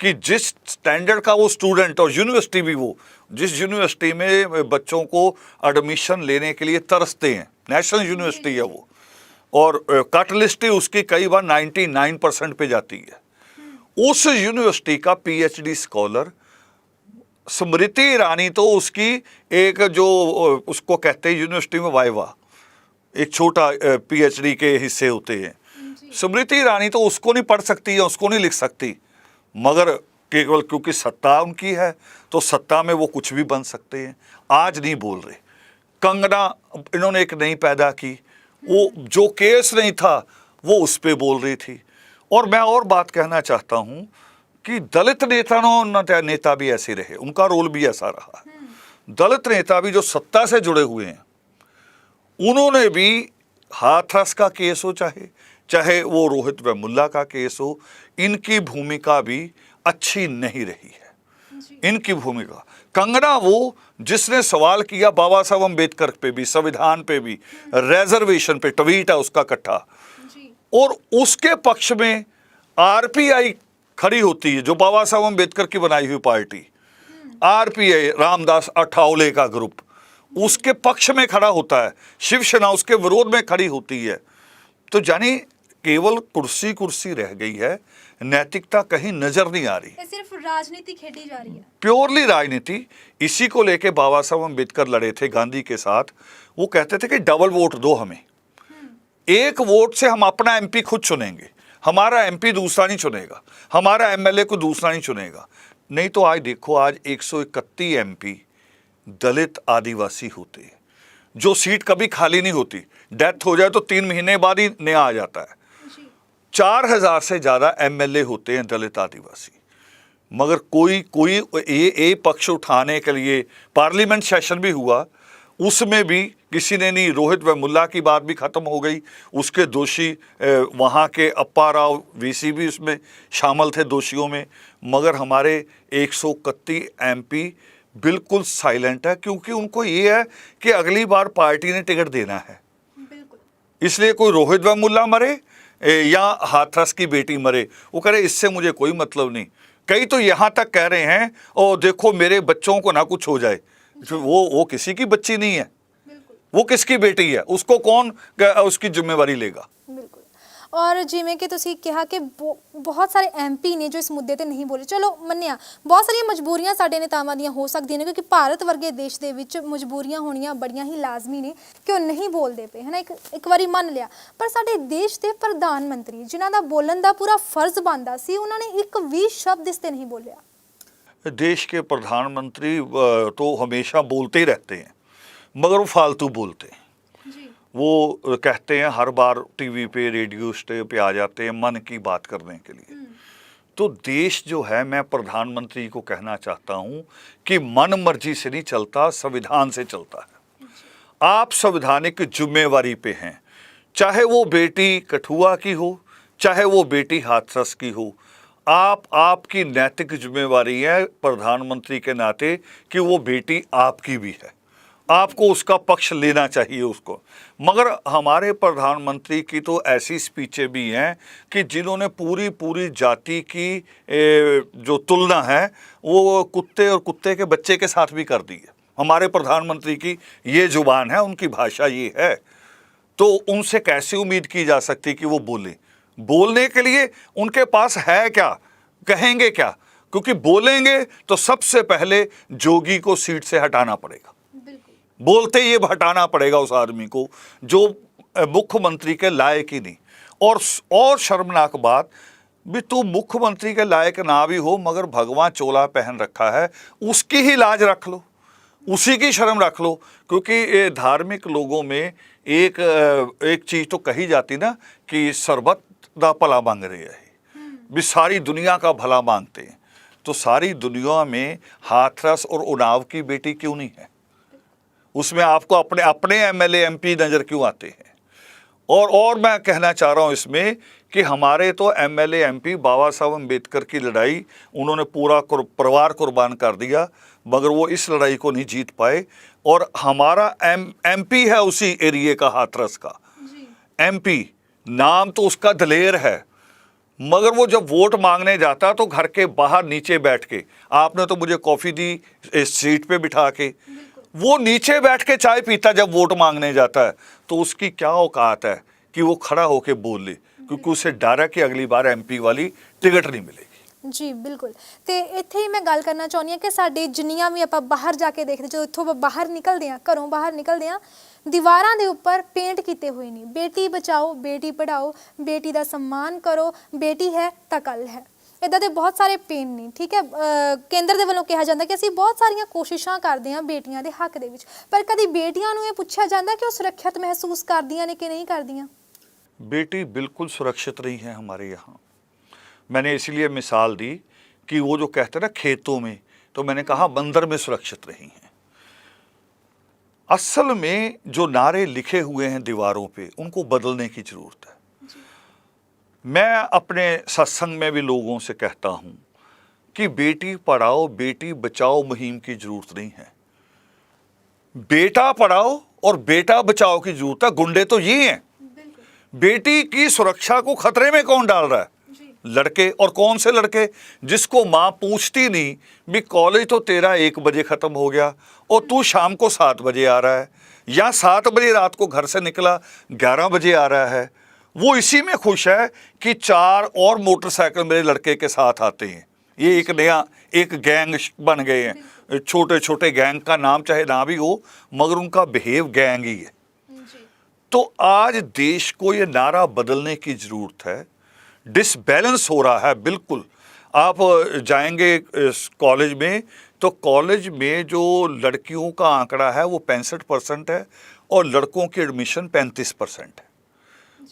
S2: कि जिस स्टैंडर्ड का वो स्टूडेंट, और यूनिवर्सिटी भी वो, जिस यूनिवर्सिटी में बच्चों को एडमिशन लेने के लिए तरसते हैं, नेशनल यूनिवर्सिटी है वो, और कट लिस्ट उसकी कई बार 99% पे जाती है, उस यूनिवर्सिटी का पीएचडी स्कॉलर स्मृति ईरानी, तो उसकी एक जो उसको कहते हैं यूनिवर्सिटी में वाइवा, एक छोटा पीएचडी के हिस्से होते हैं, स्मृति ईरानी तो उसको नहीं पढ़ सकती या उसको नहीं लिख सकती, मगर केवल क्योंकि सत्ता उनकी है तो सत्ता में वो कुछ भी बन सकते हैं। आज नहीं बोल रहे। कंगना इन्होंने एक नई पैदा की, वो जो केस नहीं था वो उस पर बोल रही थी। और मैं और बात कहना चाहता हूं कि दलित नेता भी ऐसे रहे, उनका रोल भी ऐसा रहा। दलित नेता भी जो सत्ता से जुड़े हुए हैं, उन्होंने भी हाथरस का केस हो, चाहे वो रोहित व मुल्ला का केस हो, इनकी भूमिका भी अच्छी नहीं रही है। इनकी भूमिका, कंगना वो जिसने सवाल किया बाबा साहब अम्बेडकर पे भी, संविधान पे भी, रिजर्वेशन पे, ट्वीट है उसका इकट्ठा, और उसके पक्ष में आरपीआई खड़ी होती है, जो बाबा साहब अम्बेडकर की बनाई हुई पार्टी, आरपीआई रामदास अठावले का ग्रुप उसके पक्ष में खड़ा होता है, शिवसेना उसके विरोध में खड़ी होती है। तो जानी केवल कुर्सी रह गई है, नैतिकता कहीं नजर नहीं आ रही,
S1: सिर्फ राजनीति खेली जा रही है,
S2: प्योरली राजनीति। इसी को लेके बाबा साहब अम्बेडकर लड़े थे गांधी के साथ। वो कहते थे कि डबल वोट दो हमें, एक वोट से हम अपना एमपी खुद चुनेंगे, हमारा एमपी दूसरा नहीं चुनेगा, हमारा एमएलए को दूसरा नहीं चुनेगा। नहीं तो आज देखो, आज 131 एमपी दलित आदिवासी होते हैं, जो सीट कभी खाली नहीं होती, डेथ हो जाए तो 3 महीने बाद ही नया आ जाता है। 4000 से ज़्यादा एमएलए होते हैं दलित आदिवासी, मगर कोई ये पक्ष उठाने के लिए पार्लियामेंट सेशन भी हुआ, उसमें भी किसी ने नहीं। रोहित व मुल्ला की बात भी ख़त्म हो गई, उसके दोषी वहाँ के अप्पा राव वीसी भी उसमें शामिल थे दोषियों में, मगर हमारे 131 एमपी बिल्कुल साइलेंट है, क्योंकि उनको ये है कि अगली बार पार्टी ने टिकट देना है। इसलिए कोई रोहित व मुल्ला मरे या हाथरस की बेटी मरे, वो कह रहे इससे मुझे कोई मतलब नहीं। कई तो यहाँ तक कह रहे हैं, ओ देखो मेरे बच्चों को ना कुछ हो जाए। वो किसी की बच्ची नहीं है, वो किसकी बेटी है, उसको कौन उसकी जिम्मेवारी लेगा।
S1: बिल्कुल। और जिमें कि तुसी कहा कि बहुत सारे एमपी ने जो इस मुद्दे ते नहीं बोले, चलो मन्निया बहुत सारी मजबूरियां साडे नेतावां ਦੀਆਂ हो सकਦੀਆਂ ਨੇ, क्योंकि भारत वर्गे देश ਦੇ ਵਿੱਚ मजबूरियां होणियां बड़ियां ही लाजमी ने कि ਉਹ नहीं बोलते पे, है ना। एक ਵਾਰੀ ਮੰਨ ਲਿਆ, पर साडे देश ਦੇ प्रधान मंत्री जिन्हां ਦਾ बोलन ਦਾ पूरा फर्ज बनदा ਸੀ, ਉਹਨਾਂ ने एक भी शब्द इस ते नहीं बोलिया।
S2: देश के प्रधानमंत्री तो हमेशा बोलते ही रहते हैं, मगर वो फालतू बोलते हैं। वो कहते हैं हर बार टीवी पे, रेडियो स्टेशन पे आ जाते हैं मन की बात करने के लिए। तो देश जो है, मैं प्रधानमंत्री को कहना चाहता हूँ कि मन मर्जी से नहीं चलता, संविधान से चलता है। आप संवैधानिक जिम्मेवारी पे हैं, चाहे वो बेटी कठुआ की हो, चाहे वो बेटी हाथरस की हो। आपकी नैतिक जिम्मेवारी है प्रधानमंत्री के नाते कि वो बेटी आपकी भी है, आपको उसका पक्ष लेना चाहिए उसको। मगर हमारे प्रधानमंत्री की तो ऐसी स्पीचें भी हैं कि जिन्होंने पूरी जाति की जो तुलना है वो कुत्ते और कुत्ते के बच्चे के साथ भी कर दी है। हमारे प्रधानमंत्री की ये जुबान है, उनकी भाषा ये है। तो उनसे कैसे उम्मीद की जा सकती कि वो बोले? बोलने के लिए उनके पास है क्या, कहेंगे क्या? क्योंकि बोलेंगे तो सबसे पहले जोगी को सीट से हटाना पड़ेगा, बोलते ही हटाना पड़ेगा उस आदमी को जो मुख्यमंत्री के लायक ही नहीं। और शर्मनाक बात भी, तू मुख्यमंत्री के लायक ना भी हो मगर भगवा चोला पहन रखा है, उसकी ही लाज रख लो, उसी की शर्म रख लो। क्योंकि ये धार्मिक लोगों में एक चीज तो कही जाती ना कि सरबत दा भला मांग रहे हैं, भी सारी दुनिया का भला मांगते हैं। तो सारी दुनिया में हाथरस और उन्नाव की बेटी क्यों नहीं है? उसमें आपको अपने अपने एमएलए एमपी नजर क्यों आते हैं? और मैं कहना चाह रहा हूं इसमें कि हमारे तो एमएलए एमपी बाबा साहब अम्बेडकर की लड़ाई उन्होंने पूरा परिवार कुर्बान कर दिया, मगर वो इस लड़ाई को नहीं जीत पाए। और हमारा एमपी है उसी एरिया का, हाथरस का एमपी, नाम तो उसका दलेर है, मगर वो जब वोट मांगने जाता तो घर के बाहर नीचे बैठ के, आपने तो मुझे कॉफी दी इस सीट पे बिठा के, वो नीचे बैठ के चाय पीता जब वोट मांगने जाता है। तो उसकी क्या औकात है कि वो खड़ा होके बोल ले, क्योंकि उसे डर है कि अगली बार एमपी वाली टिकट नहीं मिलेगी।
S1: जी बिल्कुल। ਤੇ ਇੱਥੇ ਹੀ ਮੈਂ ਗੱਲ ਕਰਨਾ ਚਾਹੁੰਦੀ ਹਾਂ ਕਿ ਸਾਡੇ ਜਿੰਨੀਆਂ ਵੀ ਆਪਾਂ ਬਾਹਰ ਜਾ ਕੇ ਦੇਖਦੇ, ਜਦੋਂ ਇੱਥੋਂ ਬਾਹਰ ਨਿਕਲਦੇ ਆ, ਘਰੋਂ ਬਾਹਰ ਨਿਕਲਦੇ ਆ, ਦੀਵਾਰਾਂ ਦੇ ਉੱਪਰ ਪੇਂਟ ਕੀਤੇ ਹੋਏ ਨੇ, ਬੇਟੀ ਬਚਾਓ ਬੇਟੀ ਪੜਾਓ, ਬੇਟੀ ਦਾ सम्मान ਕਰੋ, ਬੇਟੀ ਹੈ ਤਾਂ ਕੱਲ ਹੈ। ਇੱਦਾਂ ਦੇ ਬਹੁਤ ਸਾਰੇ ਪੇਨ ਨੇ, ਠੀਕ ਹੈ। ਕੇਂਦਰ ਦੇ ਵੱਲੋਂ ਕਿਹਾ ਜਾਂਦਾ ਕਿ ਅਸੀਂ ਬਹੁਤ ਸਾਰੀਆਂ ਕੋਸ਼ਿਸ਼ਾਂ ਕਰਦੇ ਹਾਂ ਬੇਟੀਆਂ ਦੇ ਹੱਕ ਦੇ ਵਿੱਚ, ਪਰ ਕਦੀ ਬੇਟੀਆਂ ਨੂੰ ਇਹ ਪੁੱਛਿਆ ਜਾਂਦਾ ਕਿ ਉਹ ਸੁਰੱਖਿਅਤ ਮਹਿਸੂਸ ਕਰਦੀਆਂ ਨੇ ਕਿ नहीं ਕਰਦੀਆਂ?
S2: बेटी बिल्कुल सुरक्षित नहीं है हमारे यहाँ। मैंने इसीलिए मिसाल दी कि वो जो कहते हैं ना खेतों में, तो मैंने कहा बंदर में सुरक्षित नहीं है। असल में जो नारे लिखे हुए हैं दीवारों पे, उनको बदलने की जरूरत है। मैं अपने सत्संग में भी लोगों से कहता हूं कि बेटी पढ़ाओ बेटी बचाओ मुहिम की जरूरत नहीं है। बेटा पढ़ाओ और बेटा बचाओ की जरूरत है। गुंडे तो ये हैं। बेटी की सुरक्षा को खतरे में कौन डाल रहा है? लड़के। और कौन से लड़के? जिसको माँ पूछती नहीं भी कॉलेज तो तेरा 1 बजे ख़त्म हो गया और तू शाम को 7 बजे आ रहा है, या 7 बजे रात को घर से निकला 11 बजे आ रहा है। वो इसी में खुश है कि 4 और मोटरसाइकिल मेरे लड़के के साथ आते हैं। ये एक नया एक गैंग बन गए हैं। छोटे छोटे गैंग का नाम चाहे ना भी हो, मगर उनका बिहेव गैंग ही है। तो आज देश को ये नारा बदलने की ज़रूरत है। डिसबैलेंस हो रहा है बिल्कुल। आप जाएंगे कॉलेज में तो कॉलेज में जो लड़कियों का आंकड़ा है वो 65% है और लड़कों की एडमिशन 35% है।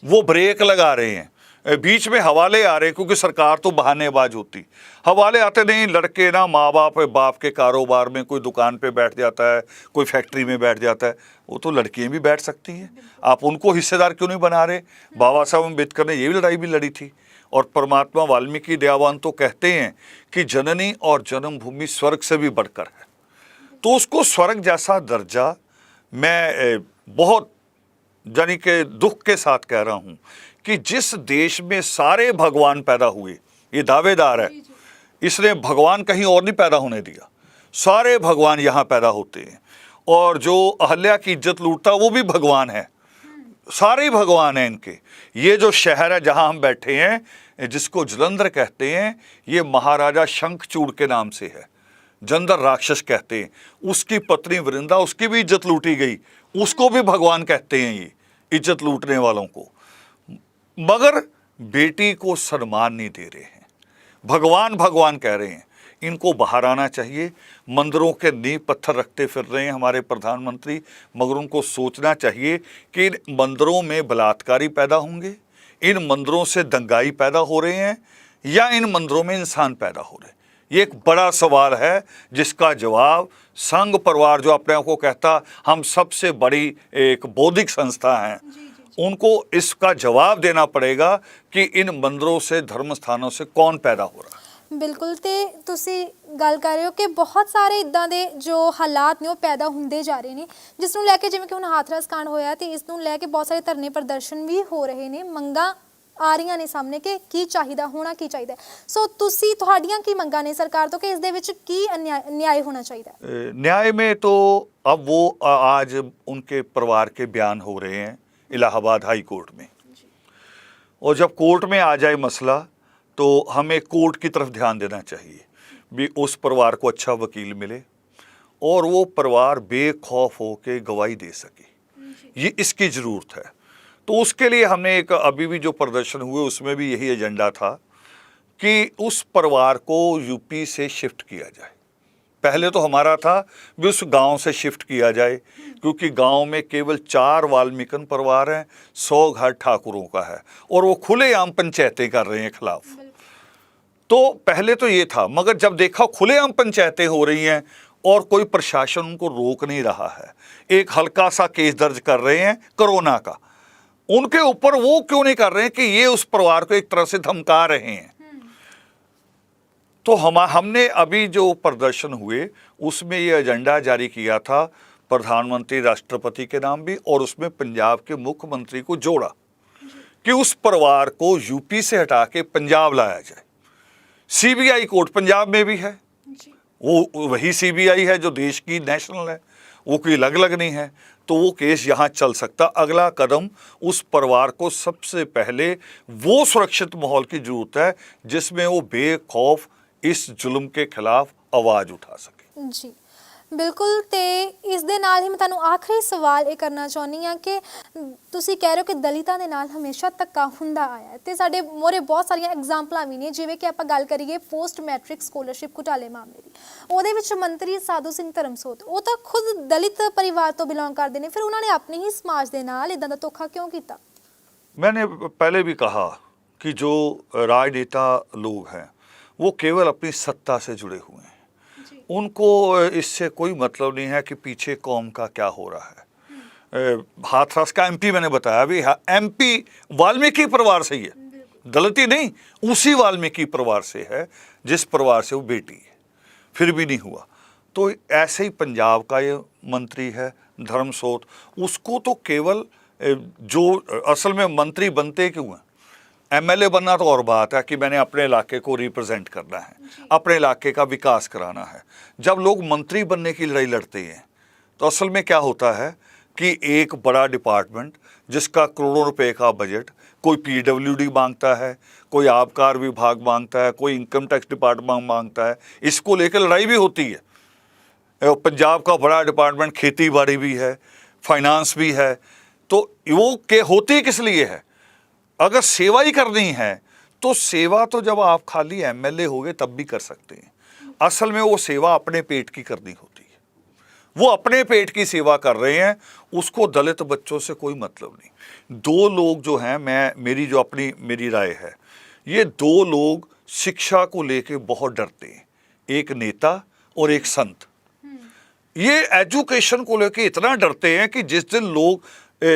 S2: वो ब्रेक लगा रहे हैं, बीच में हवाले आ रहे हैं, क्योंकि सरकार तो बहानेबाज होती। हवाले आते नहीं, लड़के ना माँ बाप के कारोबार में, कोई दुकान पे बैठ जाता है, कोई फैक्ट्री में बैठ जाता है, वो तो लड़कियां भी बैठ सकती हैं। आप उनको हिस्सेदार क्यों नहीं बना रहे? बाबा साहब अम्बेडकर ने ये भी लड़ाई भी लड़ी थी। और परमात्मा वाल्मीकि दयावान तो कहते हैं कि जननी और जन्मभूमि स्वर्ग से भी बढ़कर है। तो उसको स्वर्ग जैसा दर्जा मैं बहुत यानी कि दुख के साथ कह रहा हूँ कि जिस देश में सारे भगवान पैदा हुए, ये दावेदार है, इसने भगवान कहीं और नहीं पैदा होने दिया, सारे भगवान यहाँ पैदा होते हैं। और जो अहल्या की इज्जत लूटता वो भी भगवान है, सारे भगवान हैं इनके। ये जो शहर है जहाँ हम बैठे हैं, जिसको जलंधर कहते हैं, ये महाराजा शंखचूड़ के नाम से है, जंदर राक्षस कहते हैं। उसकी पत्नी वृंदा, उसकी भी इज्जत लूटी गई, उसको भी भगवान कहते हैं ये इज्जत लूटने वालों को। मगर बेटी को सम्मान नहीं दे रहे हैं, भगवान भगवान कह रहे हैं। इनको बाहर आना चाहिए। मंदिरों के नींव पत्थर रखते फिर रहे हैं हमारे प्रधानमंत्री, मगर उनको सोचना चाहिए कि इन मंदिरों में बलात्कारी पैदा होंगे, इन मंदिरों से दंगाई पैदा हो रहे हैं, या इन मंदिरों में इंसान पैदा हो रहे हैं। ये एक बड़ा सवाल है जिसका जवाब संघ परिवार, जो अपने आप को कहता हम सबसे बड़ी एक बौद्धिक संस्था हैं, उनको इसका जवाब देना पड़ेगा कि इन मंदिरों से, धर्म स्थानों से कौन पैदा हो रहा है।
S1: ਬਿਲਕੁਲ। ਤੇ ਤੁਸੀਂ ਗੱਲ ਕਰ ਰਹੇ ਹੋ ਕਿ ਬਹੁਤ ਸਾਰੇ ਇਦਾਂ ਦੇ ਜੋ ਹਾਲਾਤ ਨੇ ਉਹ ਪੈਦਾ ਹੁੰਦੇ ਜਾ ਰਹੇ ਨੇ, ਜਿਸ ਨੂੰ ਲੈ ਕੇ ਜਿਵੇਂ ਕਿ ਹੁਣ ਹਾਥਰਸ ਕਾਂਡ ਹੋਇਆ ਤੇ ਇਸ ਨੂੰ ਲੈ ਕੇ ਬਹੁਤ ਸਾਰੇ ਧਰਨੇ ਪ੍ਰਦਰਸ਼ਨ ਵੀ ਹੋ ਰਹੇ ਨੇ, ਮੰਗਾਂ ਆ ਰਹੀਆਂ ਨੇ ਸਾਹਮਣੇ ਕਿ ਕੀ ਚਾਹੀਦਾ, ਹੋਣਾ ਕੀ ਚਾਹੀਦਾ। ਸੋ ਤੁਸੀਂ, ਤੁਹਾਡੀਆਂ ਕੀ ਮੰਗਾਂ ਨੇ ਸਰਕਾਰ ਤੋਂ ਕਿ ਇਸ ਦੇ ਵਿੱਚ ਕੀ ਨਿਆਂ ਹੋਣਾ ਚਾਹੀਦਾ?
S2: न्याय में तो अब वो आज उनके परिवार के बयान हो रहे हैं, इलाहाबाद हाई कोर्ट में। और जब कोर्ट में आ जाए मसला तो हमें कोर्ट की तरफ ध्यान देना चाहिए भी उस परिवार को अच्छा वकील मिले और वो परिवार बेखौफ होकर गवाही दे सके, ये इसकी ज़रूरत है। तो उसके लिए हमने एक अभी भी जो प्रदर्शन हुए उसमें भी यही एजेंडा था कि उस परिवार को यूपी से शिफ्ट किया जाए। पहले तो हमारा था भी उस गांव से शिफ्ट किया जाए, क्योंकि गांव में केवल 4 वाल्मीकन परिवार हैं, 100 घर ठाकुरों का है और वो खुलेआम पंचायतें कर रहे हैं खिलाफ। तो पहले तो ये था, मगर जब देखा खुलेआम पंचायतें हो रही हैं और कोई प्रशासन उनको रोक नहीं रहा है, एक हल्का सा केस दर्ज कर रहे हैं कोरोना का, उनके ऊपर वो क्यों नहीं कर रहे हैं कि ये उस परिवार को एक तरह से धमका रहे हैं। तो हमने अभी जो प्रदर्शन हुए उसमें ये एजेंडा जारी किया था प्रधानमंत्री राष्ट्रपति के नाम भी, और उसमें पंजाब के मुख्यमंत्री को जोड़ा कि उस परिवार को यूपी से हटा के पंजाब लाया जाए। सीबीआई कोर्ट पंजाब में भी है, वो वही सीबीआई है जो देश की नेशनल है, वो कोई अलग अलग नहीं है, तो वो केस यहाँ चल सकता। अगला कदम उस परिवार को सबसे पहले वो सुरक्षित माहौल की जरूरत है जिसमें वो बेखौफ इस जुल्म के खिलाफ आवाज़ उठा सके।
S1: जी बिल्कुल। ਤੇ ਇਸ ਦੇ ਨਾਲ ਹੀ ਮੈਂ ਤੁਹਾਨੂੰ ਆਖਰੀ ਸਵਾਲ ਇਹ ਕਰਨਾ ਚਾਹੁੰਦੀ ਹਾਂ ਕਿ ਤੁਸੀਂ ਕਹਿ ਰਹੇ ਹੋ ਕਿ ਦਲਿਤਾਂ ਦੇ ਨਾਲ ਹਮੇਸ਼ਾ ਧੱਕਾ ਹੁੰਦਾ ਆਇਆ ਹੈ ਤੇ ਸਾਡੇ ਮੋਰੇ ਬਹੁਤ ਸਾਰੀਆਂ ਐਗਜ਼ਾਮਪਲਾਂ ਵੀ ਨੇ, ਜਿਵੇਂ ਕਿ ਆਪਾਂ ਗੱਲ ਕਰੀਏ ਪੋਸਟ ਮੈਟ੍ਰਿਕ ਸਕੋਲਰਸ਼ਿਪ ਘੁਟਾਲੇ ਮਾਮਲੇ ਦੀ, ਉਹਦੇ ਵਿੱਚ ਮੰਤਰੀ ਸਾਧੂ ਸਿੰਘ ਧਰਮਸੋਤ ਉਹ ਤਾਂ ਖੁਦ ਦਲਿਤ ਪਰਿਵਾਰ ਤੋਂ ਬਿਲੋਂਗ ਕਰਦੇ ਨੇ, ਫਿਰ ਉਹਨਾਂ ਨੇ ਆਪਣੇ ਹੀ ਸਮਾਜ ਦੇ ਨਾਲ ਇਦਾਂ ਦਾ ਧੋਖਾ ਕਿਉਂ ਕੀਤਾ?
S2: मैंने पहले भी कहा कि जो राजनेता लोग हैं वो केवल अपनी सत्ता से जुड़े हुए हैं, उनको इससे कोई मतलब नहीं है कि पीछे कौम का क्या हो रहा है। हाथरस का एमपी मैंने बताया भी, एमपी वाल्मीकि परिवार से ही है, दलित ही नहीं, उसी वाल्मीकि परिवार से है जिस परिवार से वो बेटी है, फिर भी नहीं हुआ। तो ऐसे ही पंजाब का ये मंत्री है धर्मसोत, उसको तो केवल जो असल में मंत्री बनते क्यों हैं, एमएलए बनना तो और बात है कि मैंने अपने इलाके को रिप्रेजेंट करना है, अपने इलाके का विकास कराना है। जब लोग मंत्री बनने की लड़ाई लड़ते हैं तो असल में क्या होता है कि एक बड़ा डिपार्टमेंट जिसका करोड़ों रुपए का बजट, कोई पीडब्ल्यूडी मांगता है, कोई आबकार विभाग मांगता है, कोई इनकम टैक्स डिपार्टमेंट मांगता है, इसको लेकर लड़ाई भी होती है। पंजाब का बड़ा डिपार्टमेंट खेती बाड़ी भी है, फाइनेंस भी है, तो वो के होती किस लिए है? अगर सेवा ही करनी है तो सेवा तो जब आप खाली एमएलए हो गए तब भी कर सकते हैं। असल में वो सेवा अपने पेट की करनी होती है, वो अपने पेट की सेवा कर रहे हैं, उसको दलित बच्चों से कोई मतलब नहीं। 2 लोग जो हैं, मेरी राय है, ये 2 लोग शिक्षा को लेके बहुत डरते हैं, एक नेता और एक संत। ये एजुकेशन को लेके इतना डरते हैं कि जिस दिन लोग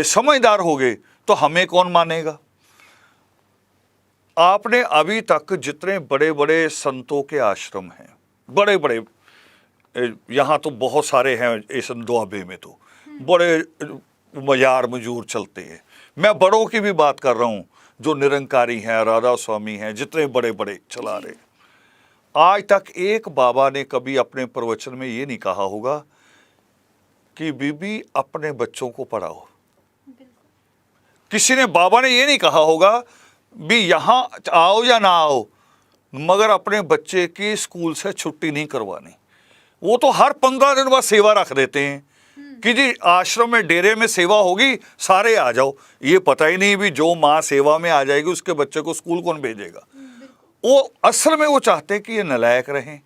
S2: समझदार हो गए तो हमें कौन मानेगा। आपने अभी तक जितने बड़े बड़े संतों के आश्रम हैं, बड़े बड़े, यहाँ तो बहुत सारे हैं इस दुआबे में, तो बड़े मजार मजूर चलते हैं। मैं बड़ों की भी बात कर रहा हूँ जो निरंकारी हैं, राधा स्वामी हैं, जितने बड़े बड़े चला रहे, आज तक एक बाबा ने कभी अपने प्रवचन में ये नहीं कहा होगा कि बीबी अपने बच्चों को पढ़ाओ। किसी ने, बाबा ने ये नहीं कहा होगा भी यहाँ आओ या ना आओ, मगर अपने बच्चे की स्कूल से छुट्टी नहीं करवानी। वो तो हर 15 दिन बाद सेवा रख देते हैं कि जी आश्रम में डेरे में सेवा होगी, सारे आ जाओ। ये पता ही नहीं भी जो माँ सेवा में आ जाएगी उसके बच्चे को स्कूल कौन भेजेगा। वो असल में वो चाहते हैं कि ये नालायक रहें,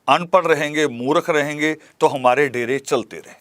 S2: अनपढ़ रहेंगे, मूर्ख रहेंगे तो हमारे डेरे चलते रहें।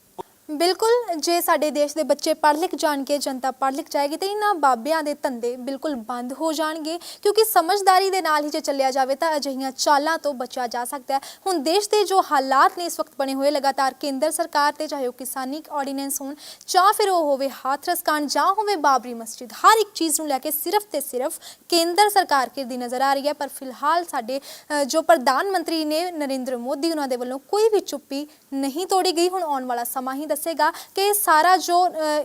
S1: ਬਿਲਕੁਲ, ਜੇ ਸਾਡੇ ਦੇਸ਼ ਦੇ ਬੱਚੇ ਪੜ੍ਹ ਲਿਖ ਜਾਣਗੇ, ਜਨਤਾ ਪੜ੍ਹ ਲਿਖ ਜਾਏਗੀ ਤੇ ਇਹਨਾਂ ਬਾਬਿਆਂ ਦੇ ਧੰਦੇ ਬਿਲਕੁਲ ਬੰਦ ਹੋ ਜਾਣਗੇ, ਕਿਉਂਕਿ ਸਮਝਦਾਰੀ ਦੇ ਨਾਲ ਹੀ ਜੇ ਚੱਲਿਆ ਜਾਵੇ ਤਾਂ ਅਜਿਹੀਆਂ ਚਾਲਾਂ ਤੋਂ ਬਚਿਆ ਜਾ ਸਕਦਾ ਹੈ। ਹੁਣ ਦੇਸ਼ ਦੇ ਜੋ ਹਾਲਾਤ ਨੇ ਇਸ ਵਕਤ ਬਣੇ ਹੋਏ, ਲਗਾਤਾਰ ਕੇਂਦਰ ਸਰਕਾਰ ਤੇ ਚਾਹੇ ਉਹ ਕਿਸਾਨੀ ਆਰਡੀਨੈਂਸ ਹੋਣ ਜਾਂ ਫਿਰ ਉਹ ਹੋਵੇ ਹਾਥਰਸ ਕਾਂਡ ਜਾਂ ਹੋਵੇ ਬਾਬਰੀ ਮਸਜਿਦ, ਹਰ ਇੱਕ ਚੀਜ਼ ਨੂੰ ਲੈ ਕੇ ਸਿਰਫ ਤੇ ਸਿਰਫ ਕੇਂਦਰ ਸਰਕਾਰ ਘਿਰਦੀ ਨਜ਼ਰ ਆ ਰਹੀ ਹੈ। ਪਰ ਫਿਲਹਾਲ ਸਾਡੇ ਜੋ ਪ੍ਰਧਾਨ ਮੰਤਰੀ ਨੇ ਨਰਿੰਦਰ ਮੋਦੀ, ਉਹਨਾਂ ਦੇ ਵੱਲੋਂ ਕੋਈ ਵੀ ਚੁੱਪੀ ਨਹੀਂ ਤੋੜੀ ਗਈ। ਹੁਣ ਆਉਣ ਵਾਲਾ ਸਮਾਂ ਹੀ ਦੱਸੇਗਾ ਕਿ ਇਹ ਸਾਰਾ ਜੋ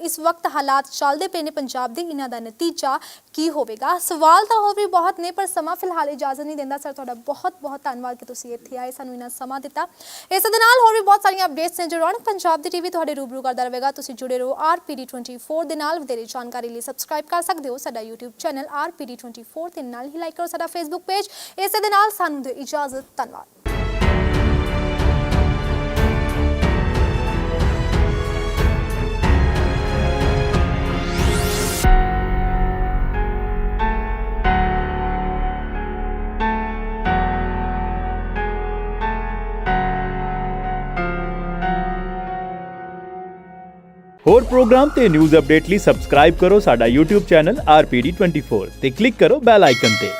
S1: ਇਸ ਵਕਤ ਹਾਲਾਤ ਚੱਲਦੇ ਪਏ ਨੇ ਪੰਜਾਬ ਦੇ, ਇਹਨਾਂ ਦਾ ਨਤੀਜਾ ਕੀ ਹੋਵੇਗਾ। ਸਵਾਲ ਤਾਂ ਹੋਰ ਵੀ ਬਹੁਤ ਨੇ, ਪਰ ਸਮਾਂ ਫਿਲਹਾਲ ਇਜਾਜ਼ਤ ਨਹੀਂ ਦਿੰਦਾ। ਸਰ, ਤੁਹਾਡਾ ਬਹੁਤ ਬਹੁਤ ਧੰਨਵਾਦ ਕਿ ਤੁਸੀਂ ਇੱਥੇ ਆਏ, ਸਾਨੂੰ ਇਹਨਾਂ ਸਮਾਂ ਦਿੱਤਾ। ਇਸ ਦੇ ਨਾਲ ਹੋਰ ਵੀ ਬਹੁਤ ਸਾਰੀਆਂ ਅਪਡੇਟਸ ਨੇ ਜੋ ਰੌਣਕ ਪੰਜਾਬ ਦੀ ਟੀਵੀ ਤੁਹਾਡੇ ਰੂਬਰੂ ਕਰਦਾ ਰਹੇਗਾ। ਤੁਸੀਂ ਜੁੜੇ ਰਹੋ RPD 24 ਦੇ ਨਾਲ। ਵਧੇਰੇ ਜਾਣਕਾਰੀ ਲਈ ਸਬਸਕ੍ਰਾਈਬ ਕਰ ਸਕਦੇ ਹੋ ਸਾਡਾ YouTube ਚੈਨਲ RPD 24 ਤੇ ਨਾਲ ਹੀ ਲਾਈਕ ਕਰੋ ਸਾਡਾ Facebook ਪੇਜ। ਇਸ ਦੇ ਨਾਲ ਸਾਨੂੰ ਦਿਓ ਇਜਾਜ਼ਤ। ਧੰਨਵਾਦ।
S3: ਹੋਰ ਪ੍ਰੋਗਰਾਮ ਤੇ ਨਿਊਜ਼ ਅਪਡੇਟ ਲਈ ਸਬਸਕ੍ਰਾਈਬ ਕਰੋ ਸਾਡਾ YouTube ਚੈਨਲ RPD 24 ਤੇ ਕਲਿੱਕ ਕਰੋ ਬੈਲ ਆਈਕਨ ਤੇ।